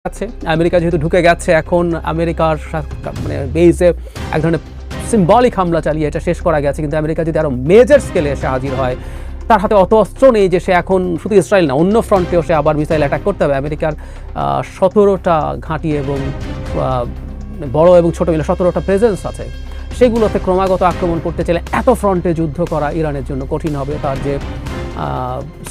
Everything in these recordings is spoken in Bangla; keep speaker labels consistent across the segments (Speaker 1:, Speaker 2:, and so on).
Speaker 1: আছে আমেরিকা যেহেতু ঢুকে গেছে, এখন আমেরিকার মানে বেসে এক ধরনের সিম্বলিক হামলা চালিয়ে এটা শেষ করা গেছে। কিন্তু আমেরিকা যদি আরও মেজর স্কেলে এসে হাজির হয়, তার হাতে অত অস্ত্র নেই যে সে এখন শুধু ইসরায়েল না, অন্য ফ্রন্টেও সে আবার মিসাইল অ্যাটাক করতে হবে। আমেরিকার 17টা ঘাঁটি এবং বড় এবং ছোট মিলে 17টা প্রেজেন্স আছে, সেগুলোতে ক্রমাগত আক্রমণ করতে চাইলে এত ফ্রন্টে যুদ্ধ করা ইরানের জন্য কঠিন হবে। তার যে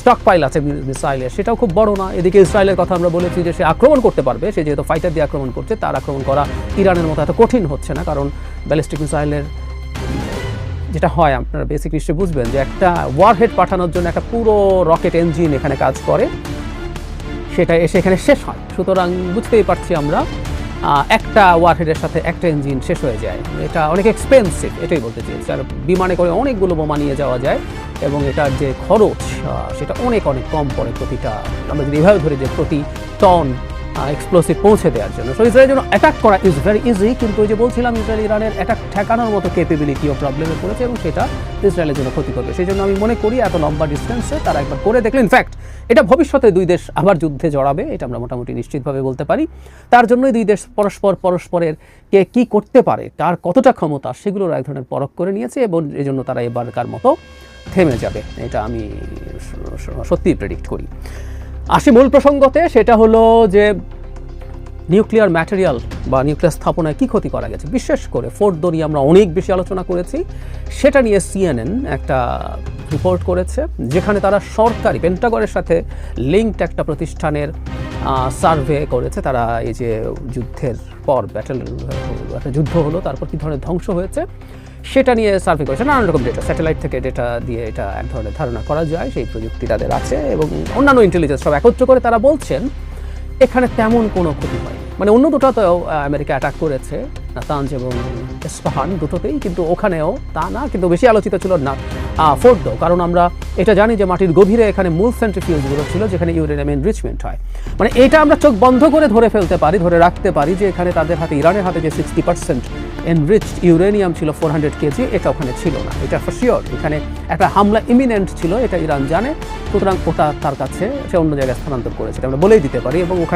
Speaker 1: স্টক পাইল আছে মিসাইলের, সেটাও খুব বড় না। এদিকে ইসরায়েলের কথা আমরা বলেছি যে সে আক্রমণ করতে পারবে, সে যেহেতু ফাইটার দিয়ে আক্রমণ করছে, তার আক্রমণ করা ইরানের মতো এত কঠিন হচ্ছে না। কারণ ব্যালিস্টিক মিসাইলের যেটা হয়, আপনারা বেসিক নিশ্চয়ই বুঝবেন যে একটা ওয়ারহেড পাঠানোর জন্য একটা পুরো রকেট ইঞ্জিন এখানে কাজ করে, সেটা এসে এখানে শেষ হয়। সুতরাং বুঝতেই পারছি আমরা, একটা ওয়ারহেডের সাথে একটা ইঞ্জিন শেষ হয়ে যায়। এটা অনেক এক্সপেন্সিভ, এটাই বলতে চেয়েছি। আর বিমানে করে অনেকগুলো বোমা নিয়ে যাওয়া যায় এবং এটার যে খরচ সেটা অনেক অনেক কম পড়ে প্রতিটা, আমরা যদি এভাবে ধরি যে প্রতি টন এক্সপ্লোসিভ পৌঁছে দেওয়ার জন্য। সো ইসরায়েলের জন্য অ্যাটাক করা ইজ ভেরি ইজি, কিন্তু ওই যে বলছিলাম ইসরায়েল ইরানের অ্যাটাক ঠেকানোর মতো ক্যাপেবিলিটিও প্রবলেমে পড়েছে এবং সেটা ইসরায়েলের জন্য ক্ষতি করবে। সেই জন্য আমি মনে করি এত লম্বা ডিস্টেন্সে তারা একবার করে দেখলে, ইনফ্যাক্ট এটা ভবিষ্যতে দুই দেশ আবার যুদ্ধে জড়াবে, এটা আমরা মোটামুটি নিশ্চিতভাবে বলতে পারি। তার জন্যই দুই দেশ পরস্পরের কে কী করতে পারে, তার কতটা ক্ষমতা, সেগুলোর এক ধরনের পরখ করে নিয়েছে এবং এই জন্য তারা এবারকার মতো থেমে যাবে, এটা আমি সত্যিই প্রেডিক্ট করি। আসি মূল প্রসঙ্গতে, সেটা হলো যে নিউক্লিয়ার ম্যাটেরিয়াল বা নিউক্লিয়ার স্থাপনায় কী ক্ষতি করা গেছে। বিশেষ করে ফোর্দো নিয়ে আমরা অনেক বেশি আলোচনা করেছি। সেটা নিয়ে CNN একটা রিপোর্ট করেছে, যেখানে তারা সরকারি পেন্টাগনের সাথে লিঙ্কড একটা প্রতিষ্ঠানের সার্ভে করেছে। তারা এই যে যুদ্ধের পর একটা যুদ্ধ হলো, তারপর কী ধরনের ধ্বংস হয়েছে সেটা নিয়ে সার্ভে করেছে। নানান রকম ডেটা, স্যাটেলাইট থেকে ডেটা দিয়ে এটা এক ধরনের ধারণা করা যায়, সেই প্রযুক্তি তাদের আছে এবং অন্যান্য ইন্টেলিজেন্স সব একত্র করে তারা বলছেন এখানে তেমন কোনো ক্ষতি হয়নি। মানে অন্য দুটোতেও আমেরিকা অ্যাটাক করেছে, নাতানজ এবং ইস্পাহান দুটোতেই, কিন্তু ওখানেও তা না। কিন্তু বেশি আলোচিত ছিল না ফোর্দো, কারণ আমরা এটা জানি যে মাটির গভীরে এখানে মূল সেন্ট্রিফিউজগুলো ছিল যেখানে ইউরেনিয়াম এনরিচমেন্ট হয়। মানে এটা আমরা চোখ বন্ধ করে ধরে ফেলতে পারি, ধরে রাখতে পারি যে এখানে তাদের হাতে, ইরানের হাতে যে 60% এনরিচড ইউরেনিয়াম ছিল 400 কেজি, এটা ওখানে ছিল না, এটা ফর শিওর। এখানে একটা হামলা ইমিনেন্ট ছিল, এটা ইরান জানে। সুতরাং ওটা তার কাছে সে অন্য জায়গায় স্থানান্তর করেছে, এটা আমরা বলেই দিতে পারি। এবং ওখানে